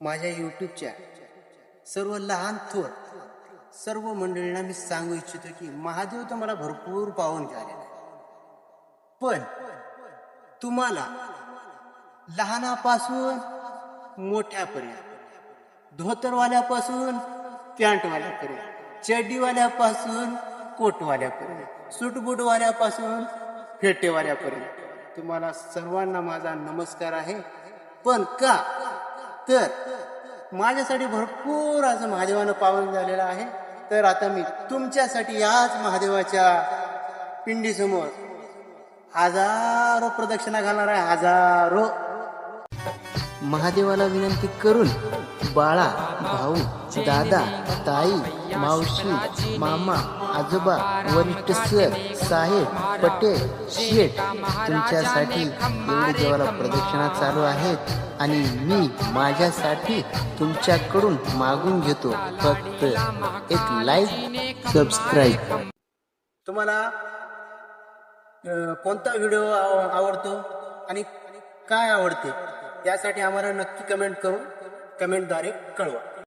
माझ्या यूट्यूबच्या सर्व लहान थोर सर्व मंडळींना मी सांगू इच्छितो की महादेव तर मला भरपूर पावन झालेला आहे, पण तुम्हाला लहानापासून मोठ्यापर्यंत, धोतरवाल्यापासून पॅन्टवाल्यापर्यंत, चड्डीवाल्यापासून कोटवाल्यापर्यंत, सूटबूटवाल्यापासून फेटेवाल्यापर्यंत तुम्हाला सर्वांना माझा नमस्कार आहे. पण का तर माझ्यासाठी भरपूर असं महादेवानं पावन झालेलं आहे. तर आता मी तुमच्यासाठी याच महादेवाच्या पिंडीसमोर हजारो प्रदक्षिणा घालणार आहे. हजारो महादेवाला विनंती करून बाळा, भाऊ, दादा, ताई, मावशी, मामा, आजोबा, वरिष्ठ सर, साहेब, पटेल, शेठ, तुमच्यासाठी एवढी देवाला प्रदक्षिणा चालू आहेत आणि मी माझ्यासाठी तुमच्याकडून मागून घेतो फक्त एक लाईक, सबस्क्राईब. तुम्हाला कोणता व्हिडिओ आवडतो आणि काय आवडते यासाठी आम्हाला नक्की कमेंटद्वारे कळवा.